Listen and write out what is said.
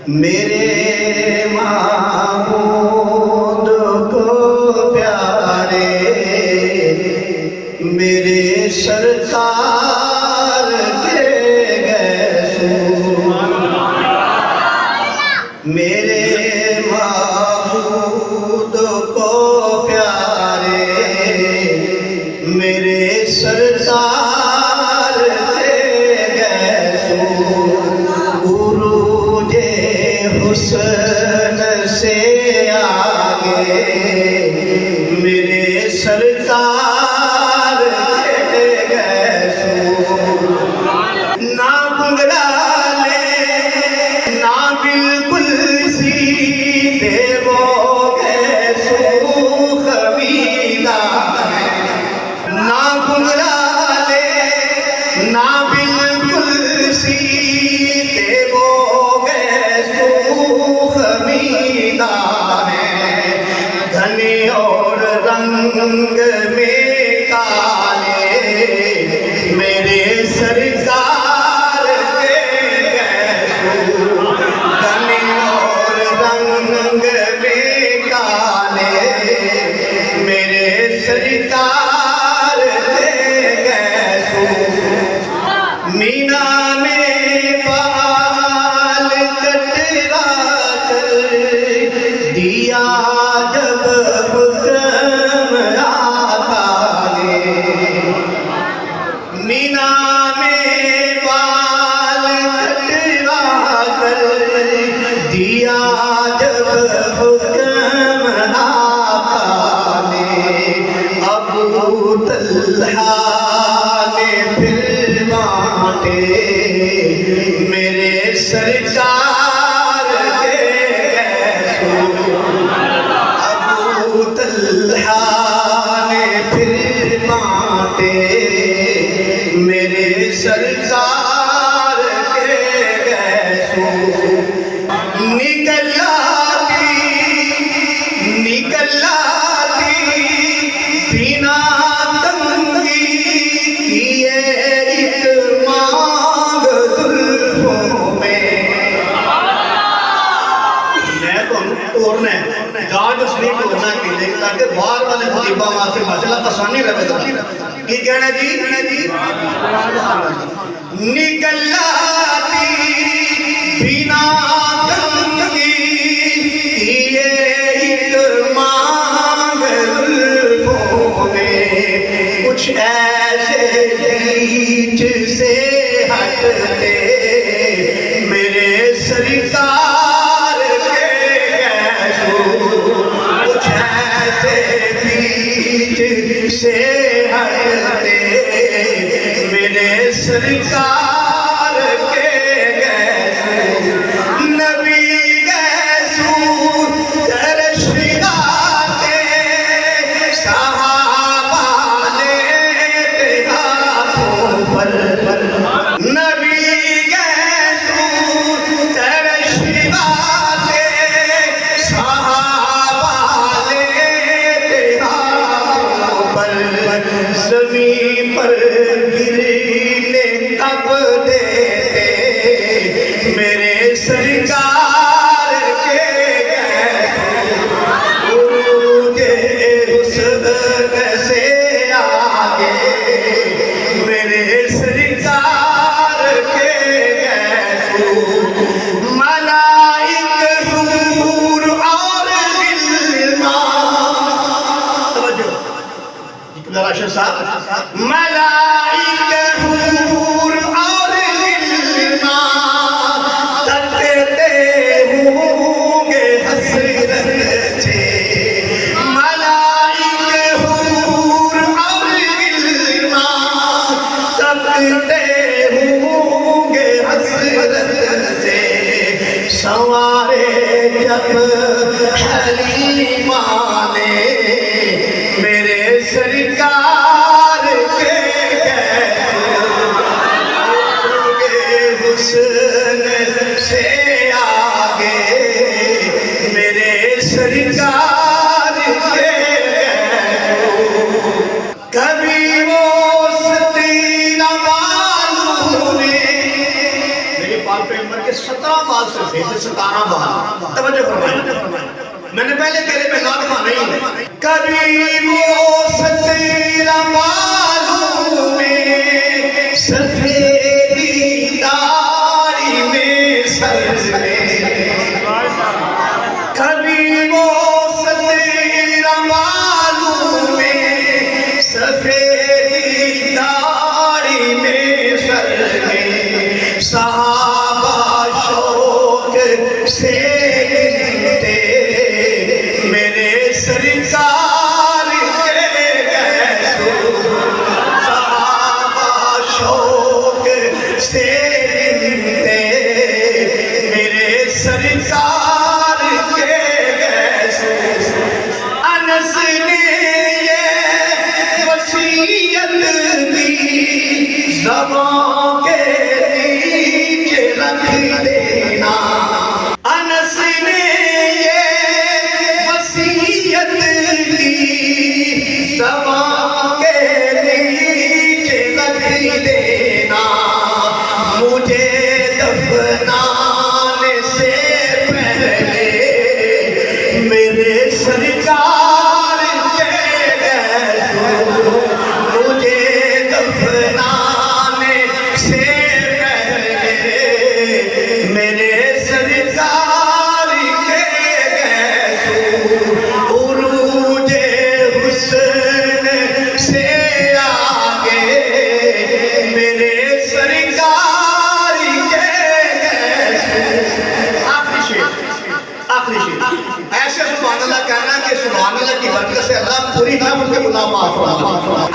میرے معبود کو پیارے میرے سرکار کے گیسو میرے معبود کو پیارے میرے سرکار کے گیسو عروج حسن سے آگے میرے سرکار کے گیسو نہ بنگلالے نہ بالکل سیدھے وہ گیسو خمیدہ نہ بنگلالے نہ بالکل سیدھے وہ گیسو خمیدہ گھنے اور رنگ میں کالے میرے سرکار کے گیسو گھنے اور رنگ میں کالے میرے سرکار کے گیسو مینا میں بال کٹوا کر دیا جب حکم آقا نے مینا میں بال کٹوا کر دیا جب حکم آقا نے ابو طلحہ نے پھر بانٹے میرے سرکار کے گیسو ابو طلحہ نے پھر بانٹے میرے سرکار کے گیسو نکل آتی بنا تنگی کیے ایک مانگ زلفوں میں تو توڑنا ہے گاڑ اس نہیں توڑنا کی لیکن تاکہ باہر والے خطیبہ وہاں سے مسئلہ آسانی رہے گا کی کہنا جی نکل آتی بنا تنگی کیے ایک مانگ زلفوں میں کچھ ایسے بیچ سے ہٹتے میرے سرکار کے گیسو کچھ ایسے بیچ سے ہٹتے میرے سرکار کے گیسو نبی گیسو درش آتے صحابہ لیتے ہاتھوں پر نبی گیسو درش آتے صحابہ لیتے ہاتھوں پر زمین پر گرنے تب دیتے میرے سرکار کے گیسو عروج حسن سے آگے میرے سرکار کے گیسو ملائک حور اور غلمان توجہ ذرا صاحب ملائک حور اور غلمان تکتے ہوں گے حسرت سے ملائک حور اور غلمان تکتے ہوں گے حسرت سے سنوارے جب حلیمہ نے میرے سرکار کے گیسو حسن سے آگے میرے سرکار کے گیسو کبھی وہ ستینہ بالوں نے میرے پاک پیغمبر کے 17 بال سے تھے 17 بار توجہ فرمائیں میں نے پہلے تیرے پہ نام کہا نہیں کبھی وہ ستیرہ بالوں میں سفیدی داڑھی میں سر میں کبھی وہ ستیرہ بالوں میں سفیدی داڑھی میں سر میں صحابہ شوق سے گنتے میرے سرکار کے گیسو صحابہ شوق سے گنتے میرے سرکار کے گیسو انس نے یہ وصیت دی زبان کے نیچے رکھ دینا انس نے یہ وصیت دی زبان کے نیچے رکھ دینا مجھے دفنانے سے پہلے میرے سرکار کے گیسو مجھے دفنانے سے پہلے میرے سرکار کے گیسو عروج حسن سے آگے میرے سرکار کے گیسو آخری شیئر ایسے سبحان اللہ کہنا کہ سبحان اللہ کی برکت سے اللہ پوری نام ان کے گناہ معاف فرما